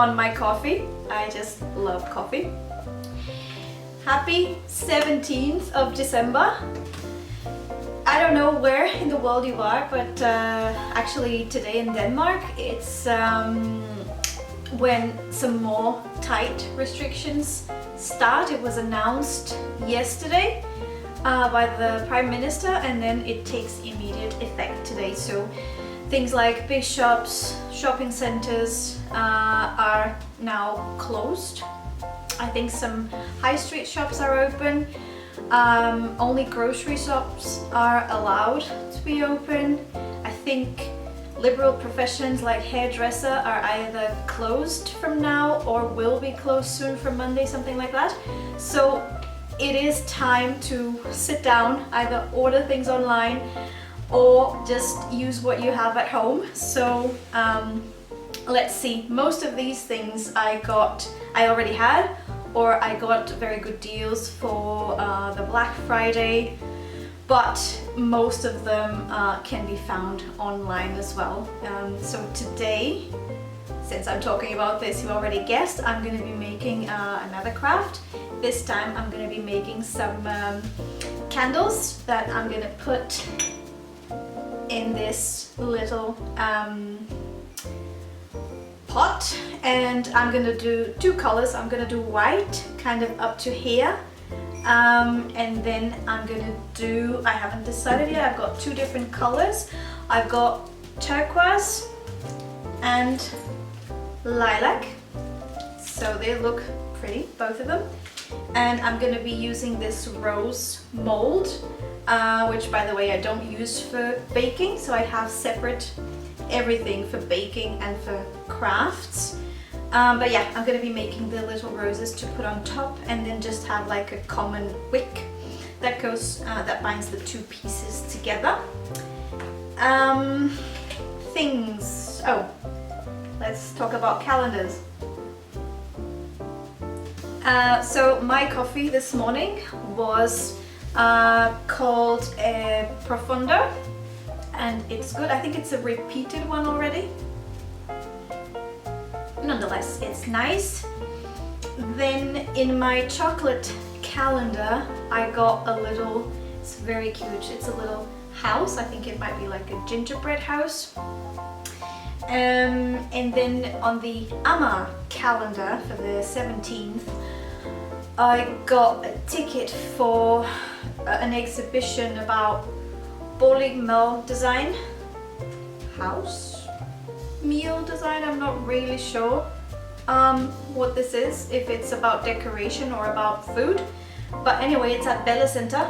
on my coffee. I just love coffee. Happy 17th of December. I don't know where in the world you are, but actually today in Denmark it's when some more tight restrictions start. It was announced yesterday by the Prime Minister, and then it takes immediate effect today. So things like big shops, shopping centers are now closed. I think some high street shops are open. Only grocery shops are allowed to be open. I think liberal professions like hairdresser are either closed from now or will be closed soon from Monday, something like that. So it is time to sit down, either order things online or just use what you have at home. So let's see, most of these things I already had, or I got very good deals for the Black Friday, but most of them can be found online as well. So today, since I'm talking about this, you already guessed, I'm going to be making another craft. This time I'm going to be making some candles that I'm going to put in this little pot, and I'm going to do two colors. I'm going to do white, kind of up to here, and then I'm going to do, I haven't decided yet, I've got two different colors. I've got turquoise and lilac, so they look pretty, both of them. And I'm going to be using this rose mold, which by the way I don't use for baking, so I have separate everything for baking and for crafts. But yeah, I'm going to be making the little roses to put on top, and then just have like a common wick that goes that binds the two pieces together. Things. Oh, let's talk about calendars. So my coffee this morning was called a Profundo, and it's good. I think it's a repeated one already. Nonetheless, it's nice. Then in my chocolate calendar I got a little, it's very cute, it's a little house. I think it might be like a gingerbread house. And then on the Amma calendar for the 17th, I got a ticket for an exhibition about boligmad design, house meal design. I'm not really sure what this is, if it's about decoration or about food. But anyway, it's at Bella Center,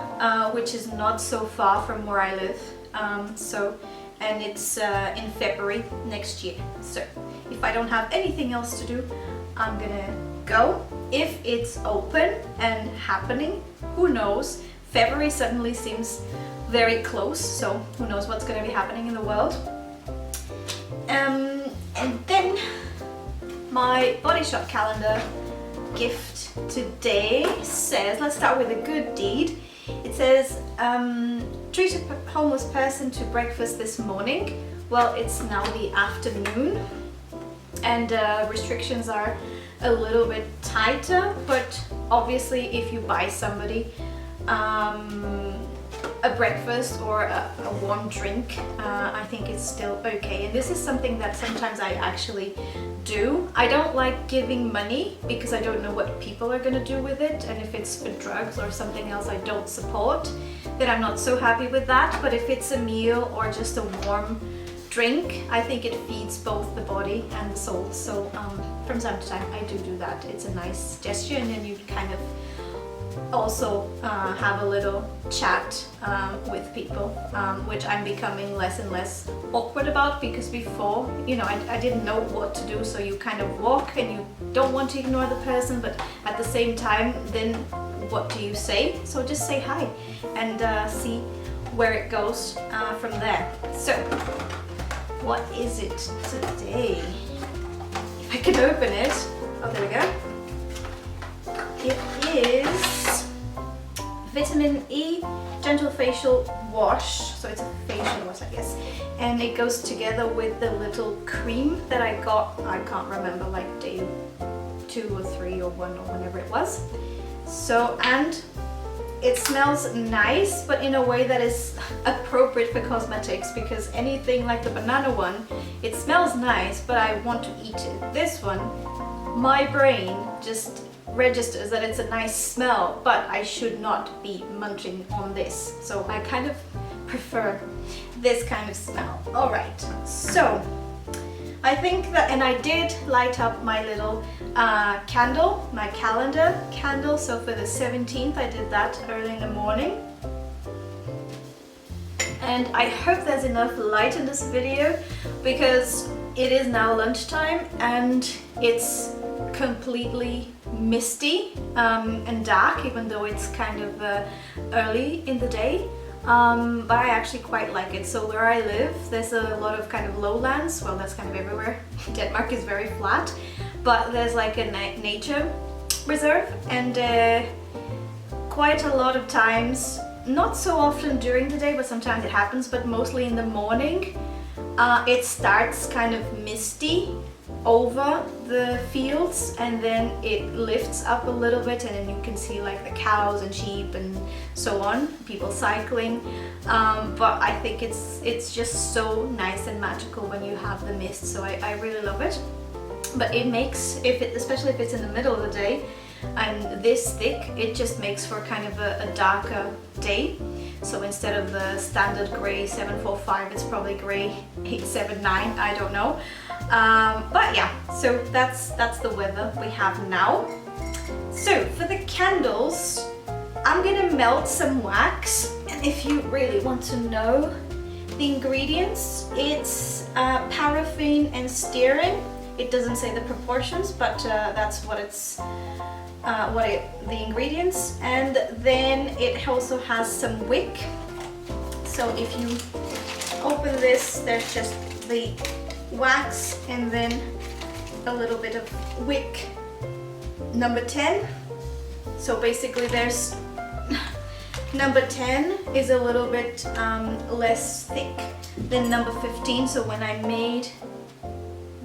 which is not so far from where I live. And it's in February next year. So if I don't have anything else to do, I'm gonna go. If it's open and happening, who knows? February suddenly seems very close, so who knows what's gonna be happening in the world. And then my Body Shop calendar gift today says, let's start with a good deed. It says, treat a homeless person to breakfast this morning. Well, it's now the afternoon, and restrictions are a little bit tighter, but obviously if you buy somebody a breakfast or a warm drink, I think it's still okay. And this is something that sometimes I actually do. I don't like giving money because I don't know what people are going to do with it, and if it's for drugs or something else I don't support, then I'm not so happy with that. But if it's a meal or just a warm drink, I think it feeds both the body and the soul. So from time to time I do that. It's a nice gesture, and then you kind of also have a little chat with people, which I'm becoming less and less awkward about, because before, you know, I didn't know what to do. So you kind of walk and you don't want to ignore the person, but at the same time, then what do you say? So just say hi and see where it goes from there. So what is it today? If I can open it. Oh, there we go. It is vitamin E gentle facial wash, so it's a facial wash, I guess, and it goes together with the little cream that I got, I can't remember, like day 2 or 3 or 1 or whenever it was. So, and it smells nice, but in a way that is appropriate for cosmetics, because anything like the banana one, it smells nice, but I want to eat it. This one, my brain just registers that it's a nice smell, but I should not be munching on this. So I kind of prefer this kind of smell. All right, so I think that, and I did light up my little candle, my calendar candle. So for the 17th, I did that early in the morning. And I hope there's enough light in this video, because it is now lunchtime and it's completely misty and dark, even though it's kind of early in the day. But I actually quite like it. So where I live, there's a lot of kind of lowlands. Well, that's kind of everywhere. Denmark is very flat, but there's like a nature reserve, and quite a lot of times, not so often during the day, but sometimes it happens, but mostly in the morning, it starts kind of misty over the fields, and then it lifts up a little bit, and then you can see like the cows and sheep and so on, people cycling. But I think it's just so nice and magical when you have the mist, so I really love it. But it makes, especially if it's in the middle of the day and this thick, it just makes for kind of a darker day. So instead of the standard grey 745, it's probably grey 879, I don't know. But yeah, so that's the weather we have now. So for the candles, I'm gonna melt some wax, and if you really want to know the ingredients, it's paraffin and stearin. It doesn't say the proportions, but that's what it's the ingredients. And then it also has some wick. So if you open this, there's just the wax and then a little bit of wick number 10. So basically there's number 10 is a little bit less thick than number 15. So when I made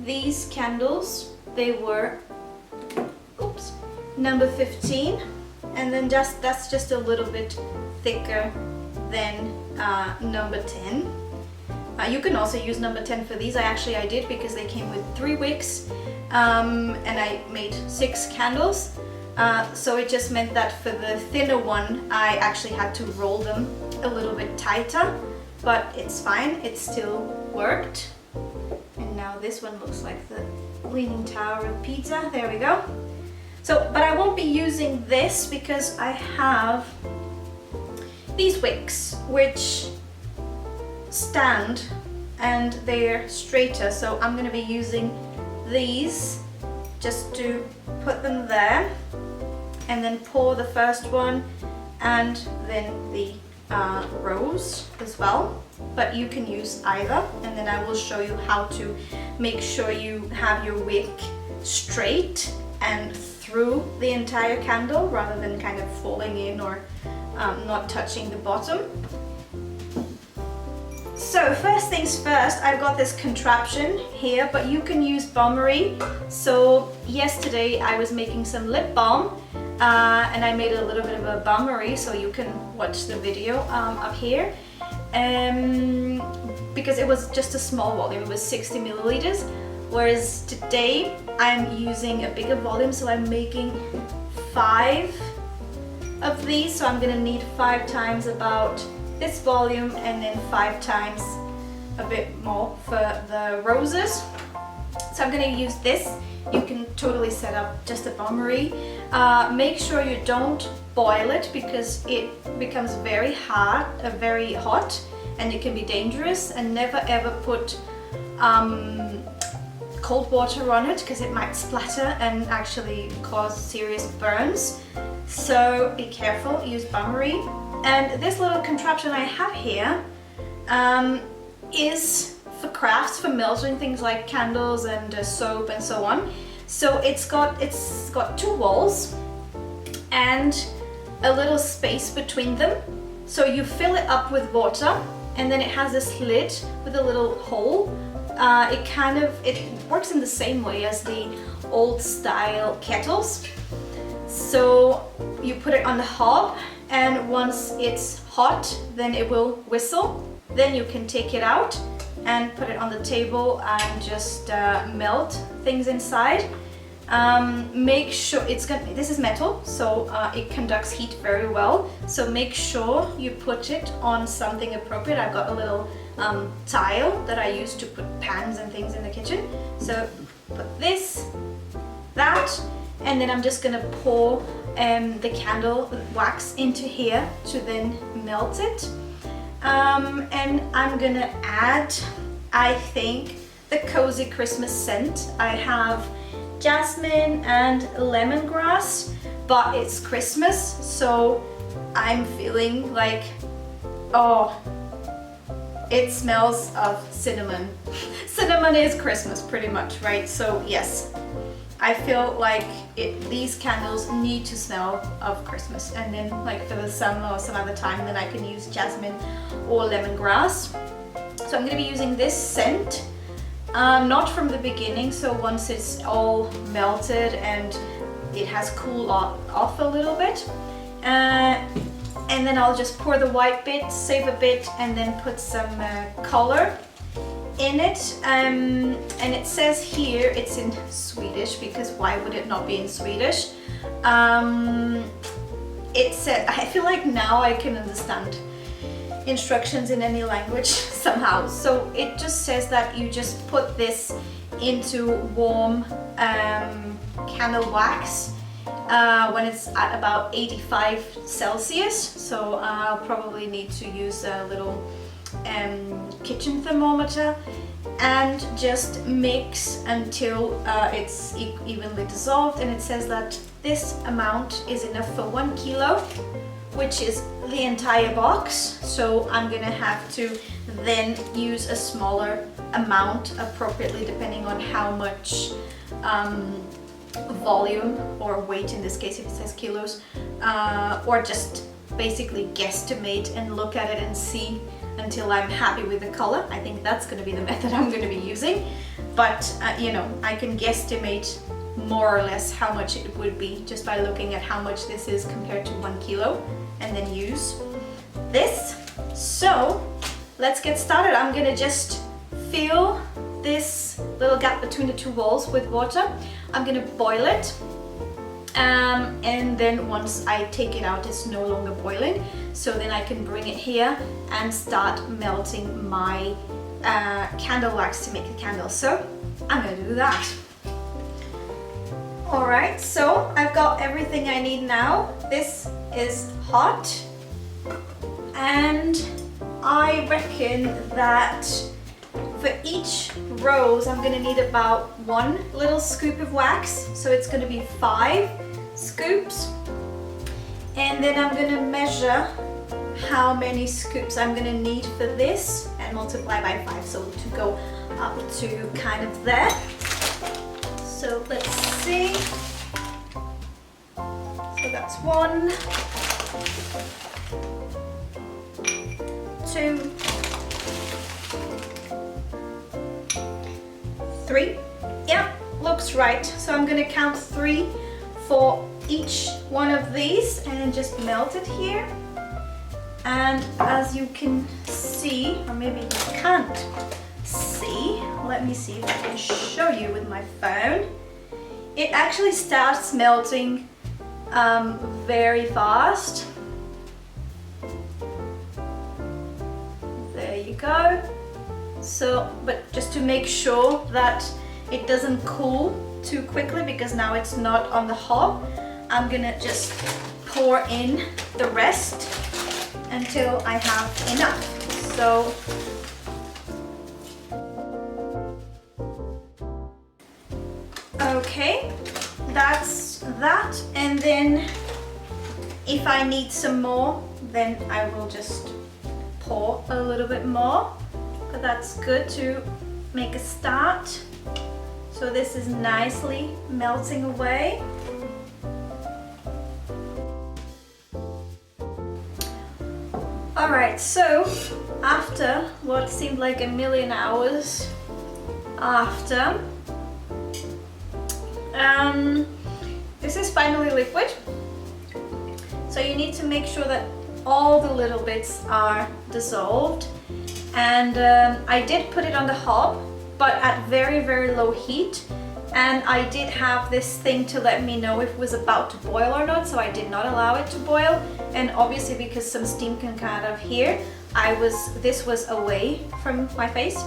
these candles, they were number 15, and then that's just a little bit thicker than number 10. You can also use number 10 for these. I did, because they came with 3 wicks, and I made 6 candles. So it just meant that for the thinner one, I actually had to roll them a little bit tighter, but it's fine, it still worked. And now this one looks like the Leaning Tower of Pisa. There we go. So, but I won't be using this because I have these wicks which stand and they're straighter, so I'm going to be using these just to put them there and then pour the first one and then the rose as well. But you can use either, and then I will show you how to make sure you have your wick straight and through the entire candle rather than kind of falling in or not touching the bottom. So first things first, I've got this contraption here, but you can use Bombery. So yesterday I was making some lip balm and I made a little bit of a Bombery, so you can watch the video up here. Because it was just a small volume, it was 60 milliliters. Whereas today I'm using a bigger volume, so I'm making 5 of these. So I'm gonna need 5 times about this volume and then 5 times a bit more for the roses. So I'm gonna use this. You can totally set up just a Bombery. Make sure you don't boil it because it becomes very hot, and it can be dangerous. And never ever put cold water on it because it might splatter and actually cause serious burns. So be careful, use Bombery. And this little contraption I have here is for crafts, for melting things like candles and soap and so on. So it's got 2 walls and a little space between them, So you fill it up with water, and then it has this lid with a little hole. It works in the same way as the old style kettles. So you put it on the hob, and once it's hot, then it will whistle. Then you can take it out and put it on the table and just melt things inside. Make sure this is metal, so it conducts heat very well. So make sure you put it on something appropriate. I've got a little tile that I use to put pans and things in the kitchen. So put this, that, and then I'm just gonna pour the candle wax into here to then melt it. And I'm gonna add, I think, the cozy Christmas scent. I have jasmine and lemongrass, but it's Christmas, so I'm feeling like, oh, it smells of cinnamon. Cinnamon is Christmas pretty much, right? So yes, I feel like these candles need to smell of Christmas, and then like for the summer or some other time, then I can use jasmine or lemongrass. So I'm going to be using this scent, not from the beginning, so once it's all melted and it has cooled off a little bit. And then I'll just pour the white bit, save a bit, and then put some color in it. And it says here it's in Swedish, because why would it not be in Swedish? It said, I feel like now I can understand instructions in any language somehow. So it just says that you just put this into warm candle wax when it's at about 85 Celsius. So I'll probably need to use a little kitchen thermometer and just mix until it's evenly dissolved. And it says that this amount is enough for 1 kilo, which is the entire box. So I'm gonna have to then use a smaller amount appropriately, depending on how much volume or weight, in this case if it says kilos, or just basically guesstimate and look at it and see until I'm happy with the color. I think that's going to be the method I'm going to be using, but you know, I can guesstimate more or less how much it would be just by looking at how much this is compared to 1 kilo, and then use this. So let's get started. I'm gonna just fill this little gap between the two walls with water. I'm gonna boil it, and then once I take it out, it's no longer boiling, so then I can bring it here and start melting my candle wax to make a candle. So I'm gonna do that. Alright, so I've got everything I need now. This is hot, and I reckon that for each rose I'm gonna need about 1 little scoop of wax, so it's gonna be 5 scoops. And then I'm gonna measure how many scoops I'm gonna need for this and multiply by 5, so to go up to kind of there. So let's see. So that's 1, 2, 3. Yeah, looks right. So I'm gonna count 3 for each one of these and then just melt it here. And as you can see, or maybe you can't see, let me see if I can show you with my phone. It actually starts melting very fast. There you go. So, but just to make sure that it doesn't cool too quickly, because now it's not on the hob, I'm gonna just pour in the rest until I have enough. So okay, that's that. And then if I need some more, then I will just pour a little bit more, but that's good to make a start. So this is nicely melting away. Alright, so after what seemed like a million hours after, this is finally liquid. So you need to make sure that all the little bits are dissolved. And I did put it on the hob, but at very, very low heat. And I did have this thing to let me know if it was about to boil or not, so I did not allow it to boil. And obviously because some steam can come out of here, this was away from my face.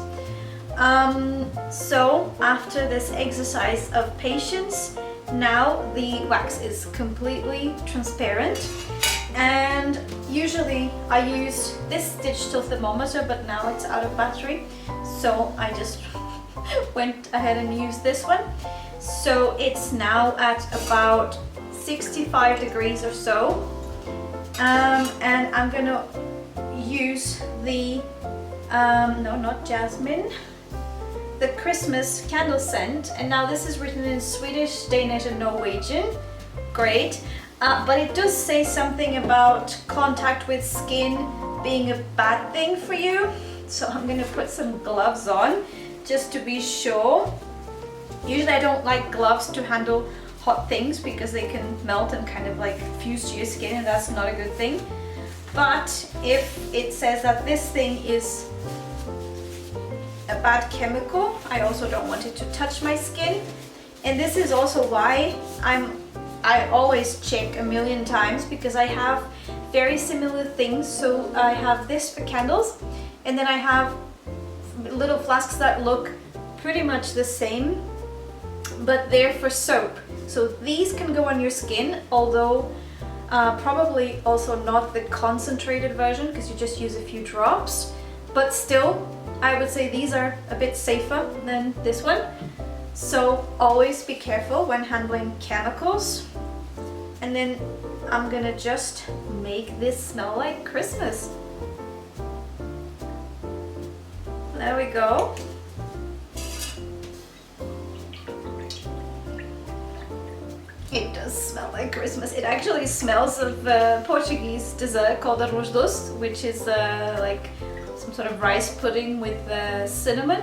So after this exercise of patience, now the wax is completely transparent. And usually I use this digital thermometer, but now it's out of battery, so I just went ahead and used this one. So it's now at about 65 degrees or so, and I'm gonna use the no, not jasmine, the Christmas candle scent. And now this is written in Swedish, Danish and Norwegian. Great. But it does say something about contact with skin being a bad thing for you. So I'm gonna put some gloves on just to be sure. Usually I don't like gloves to handle hot things because they can melt and kind of like fuse to your skin, and that's not a good thing. But if it says that this thing is a bad chemical, I also don't want it to touch my skin. And this is also why I always check a million times, because I have very similar things. So I have this for candles, and then I have little flasks that look pretty much the same, but they're for soap. So these can go on your skin, although probably also not the concentrated version because you just use a few drops. But still, I would say these are a bit safer than this one. So always be careful when handling chemicals. And then I'm gonna just make this smell like Christmas. There we go. It does smell like Christmas. It actually smells of Portuguese dessert called arroz doce, which is like some sort of rice pudding with cinnamon.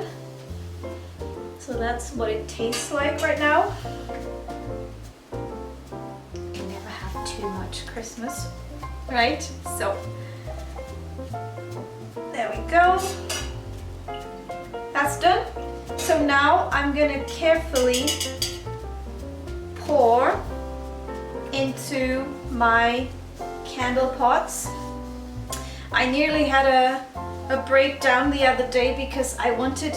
So that's what it tastes like right now. You never have too much Christmas, right? So there we go. That's done. So now I'm gonna carefully pour into my candle pots. I nearly had a breakdown the other day because I wanted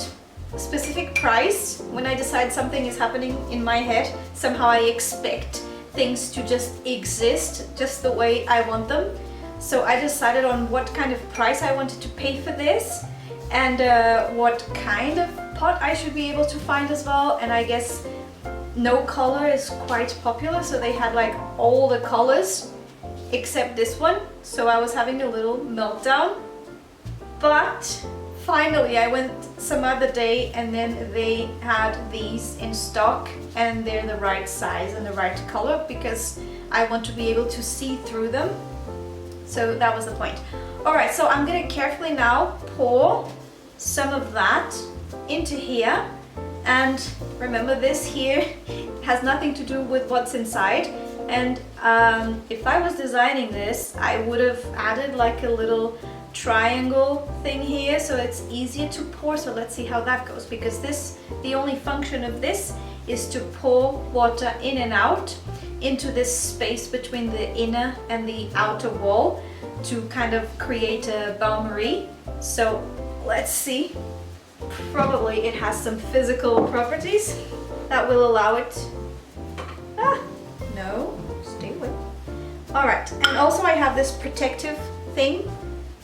a specific price. When I decide something is happening in my head, somehow I expect things to just exist just the way I want them. So I decided on what kind of price I wanted to pay for this, and what kind of pot I should be able to find as well. And I guess no color is quite popular, so they had like all the colors except this one. So I was having a little meltdown. But finally I went some other day, and then they had these in stock, and they're the right size and the right color because I want to be able to see through them. So that was the point. Alright, so I'm gonna carefully now pour some of that into here. And remember, this here has nothing to do with what's inside. And if I was designing this, I would have added like a little triangle thing here so it's easier to pour. So let's see how that goes, because the only function of this is to pour water in and out into this space between the inner and the outer wall to kind of create a bain-marie. So let's see. Probably it has some physical properties that will allow it. No, stay away. Alright, and also I have this protective thing,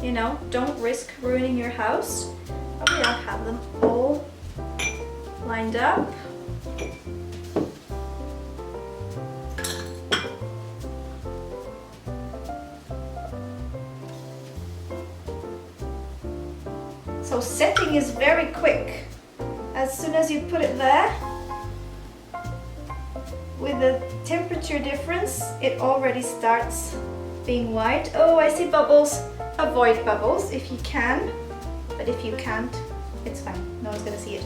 you know, don't risk ruining your house. Probably I'll have them all lined up. So setting is very quick. As soon as you put it there, with the temperature difference, it already starts being white. Oh, I see bubbles. avoid bubbles if you can, but if you can't, it's fine. No one's gonna see it.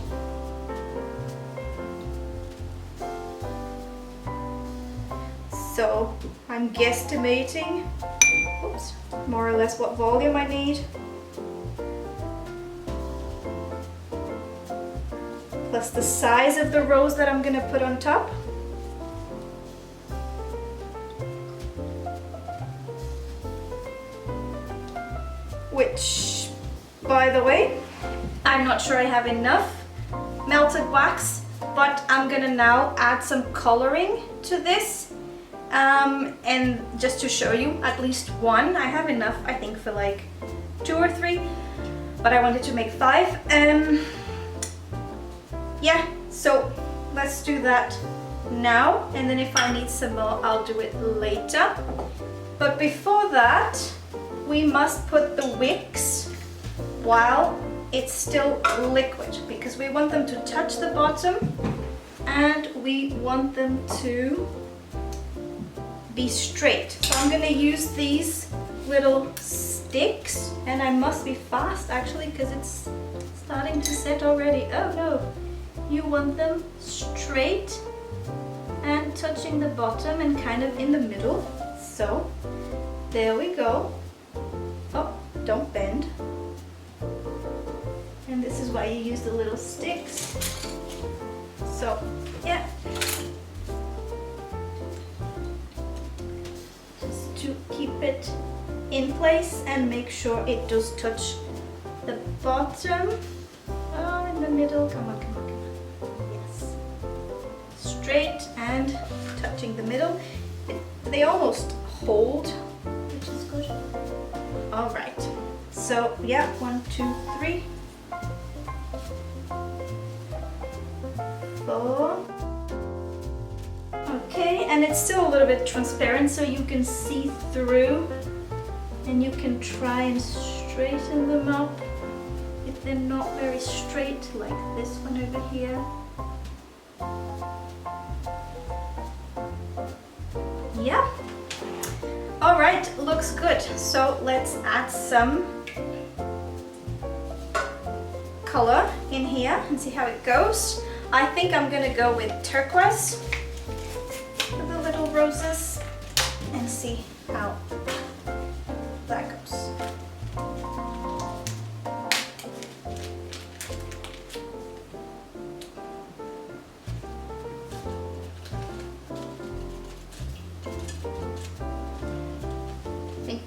So I'm guesstimating, oops, more or less what volume I need. Plus the size of the rose that I'm gonna put on top. Which, by the way, I'm not sure I have enough melted wax, but I'm gonna now add some coloring to this. And just to show you, at least one. I have enough, I think, for like 2 or 3, but I wanted to make 5. Yeah, so let's do that now, and then if I need some more, I'll do it later. But before that, we must put the wicks while it's still liquid, because we want them to touch the bottom and we want them to be straight. So I'm going to use these little sticks, and I must be fast actually because it's starting to set already. Oh no, you want them straight and touching the bottom and kind of in the middle. So there we go. Oh, don't bend. And this is why you use the little sticks. So yeah, just to keep it in place and make sure it does touch the bottom. Oh, in the middle, come on, come on, come on. Yes, straight and touching the middle. They almost hold, which is good. All right, so yeah, 1, 2, 3, 4. Okay, and it's still a little bit transparent, so you can see through, and you can try and straighten them up if they're not very straight, like this one over here. Yeah. All right, looks good. So let's add some color in here and see how it goes. I think I'm gonna go with turquoise for the little roses and see how that goes.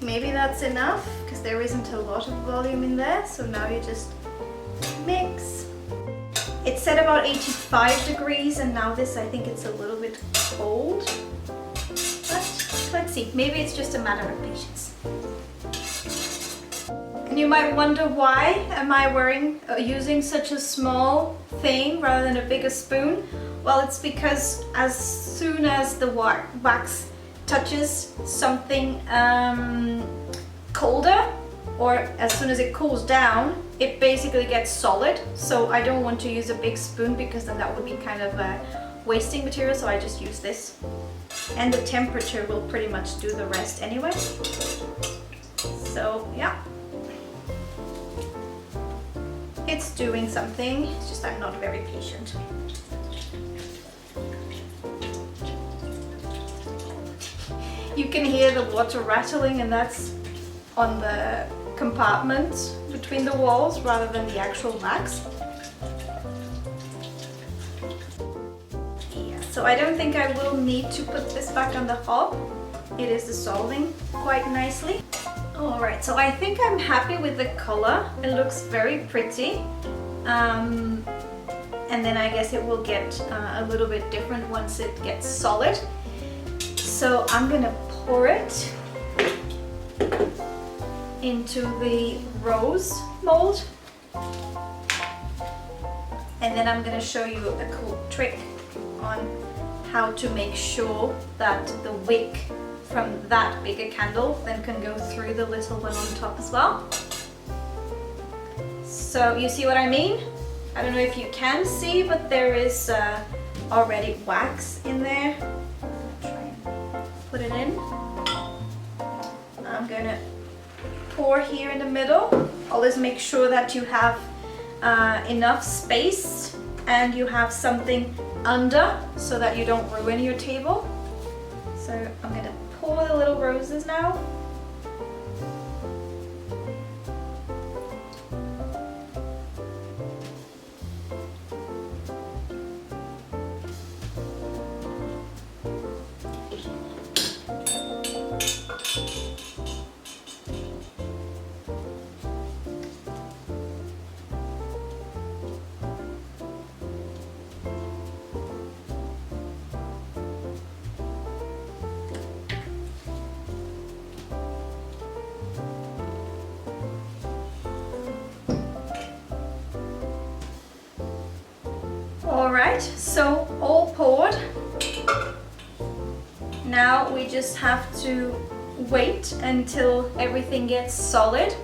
Maybe that's enough because there isn't a lot of volume in there, so now you just mix. It said about 85 degrees, and now this, I think it's a little bit cold, but let's see, maybe it's just a matter of patience. And you might wonder, why am I using such a small thing rather than a bigger spoon? Well, it's because as soon as the wax touches something colder, or as soon as it cools down, it basically gets solid. So I don't want to use a big spoon because then that would be kind of wasting material, so I just use this. And the temperature will pretty much do the rest anyway. So yeah, it's doing something, it's just I'm not very patient. You can hear the water rattling, and that's on the compartment between the walls rather than the actual wax. Yeah, so I don't think I will need to put this back on the hob. It is dissolving quite nicely. Alright, so I think I'm happy with the color. It looks very pretty. And then I guess it will get a little bit different once it gets solid. So I'm gonna pour it into the rose mold, and then I'm gonna show you a cool trick on how to make sure that the wick from that bigger candle then can go through the little one on top as well. So you see what I mean? I don't know if you can see, but there is already wax in there. Try and put it in. I'm gonna pour here in the middle. Always make sure that you have enough space and you have something under so that you don't ruin your table. So I'm going to pour the little roses now. Alright, so all poured. Now we just have to wait until everything gets solid.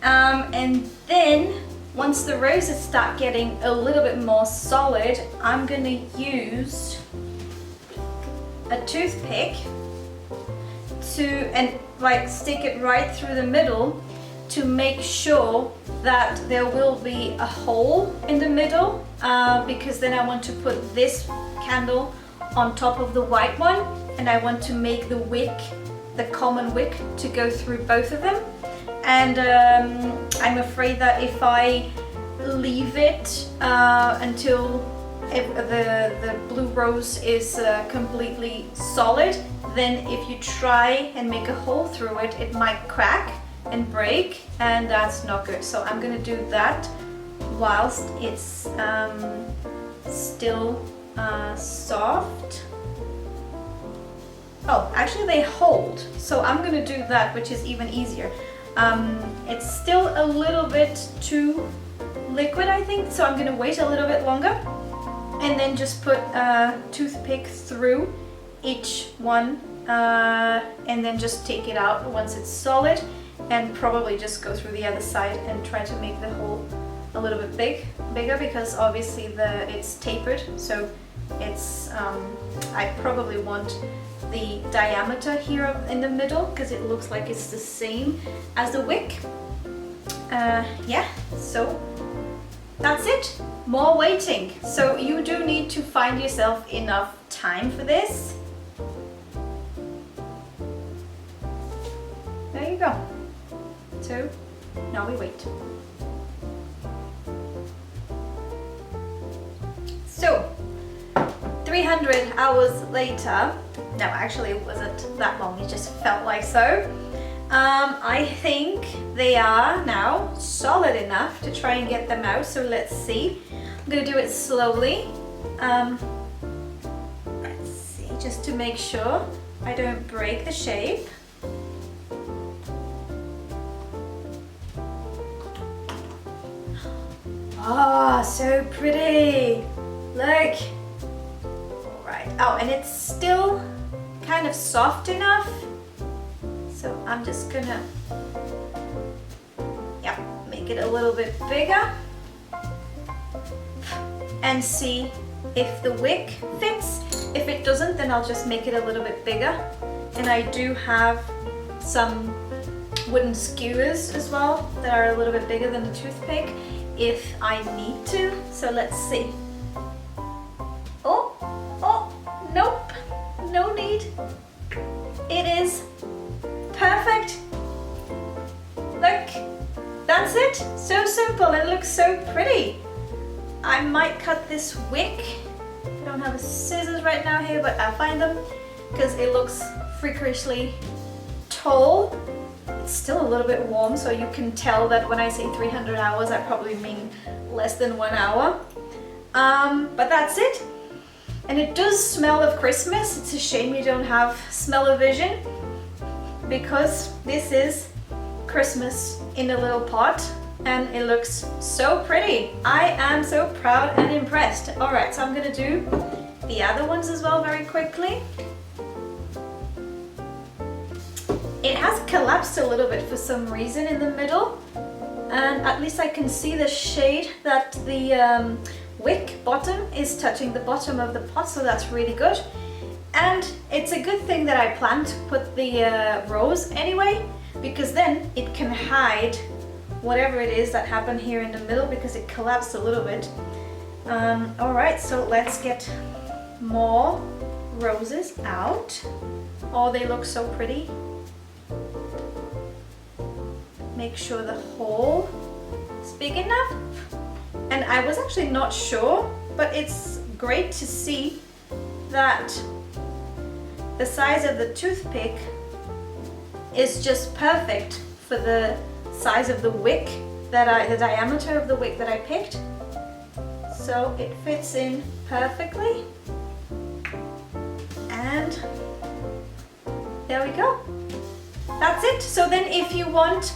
And then once the roses start getting a little bit more solid, I'm gonna use a toothpick and like stick it right through the middle to make sure that there will be a hole in the middle, because then I want to put this candle on top of the white one, and I want to make the wick, the common wick, to go through both of them. And I'm afraid that if I leave it until the blue rose is completely solid, then if you try and make a hole through it, it might crack and break, and that's not good. So I'm gonna do that whilst it's still soft. Oh, actually they hold, so I'm gonna do that, which is even easier. It's still a little bit too liquid, I think, so I'm gonna wait a little bit longer and then just put a toothpick through each one and then just take it out once it's solid, and probably just go through the other side and try to make the hole a little bit bigger, because obviously it's tapered, so it's I probably want the diameter here in the middle, because it looks like it's the same as the wick. Yeah, so that's it. More waiting. So you do need to find yourself enough time for this. There you go. So now we wait. So 300 hours later, no, actually it wasn't that long, it just felt like so. I think they are now solid enough to try and get them out, so let's see. I'm gonna do it slowly. Let's see, just to make sure I don't break the shape. Ah, oh, so pretty. Look. Alright. Oh, and it's still kind of soft enough. So I'm just gonna, yeah, make it a little bit bigger and see if the wick fits. If it doesn't, then I'll just make it a little bit bigger. And I do have some wooden skewers as well that are a little bit bigger than the toothpick if I need to. So let's see. Oh, nope, no need. It is perfect. Look, that's it. So simple and looks so pretty. I might cut this wick. I don't have a scissors right now here, but I'll find them because it looks freakishly tall. It's still a little bit warm, so you can tell that when I say 300 hours, I probably mean less than 1 hour. But that's it. And it does smell of Christmas. It's a shame you don't have smell-o-vision, because this is Christmas in a little pot and it looks so pretty. I am so proud and impressed. All right, so I'm gonna do the other ones as well very quickly. It has collapsed a little bit for some reason in the middle, and at least I can see the shade that the wick bottom is touching the bottom of the pot, so that's really good. And it's a good thing that I planned to put the rose anyway, because then it can hide whatever it is that happened here in the middle, because it collapsed a little bit. Alright, so let's get more roses out. Oh, they look so pretty. Make sure the hole is big enough. And I was actually not sure, but it's great to see that the size of the toothpick is just perfect for the size of the wick the diameter of the wick that I picked. So it fits in perfectly. And there we go. That's it. So then if you want,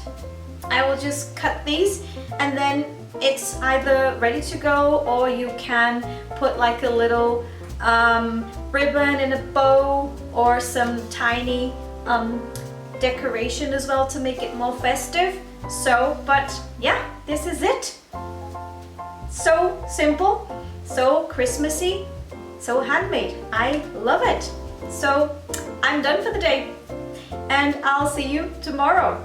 I will just cut these and then it's either ready to go, or you can put like a little ribbon in a bow or some tiny decoration as well to make it more festive. So, but yeah, this is it. So simple, so Christmassy, so handmade. I love it. So I'm done for the day and I'll see you tomorrow.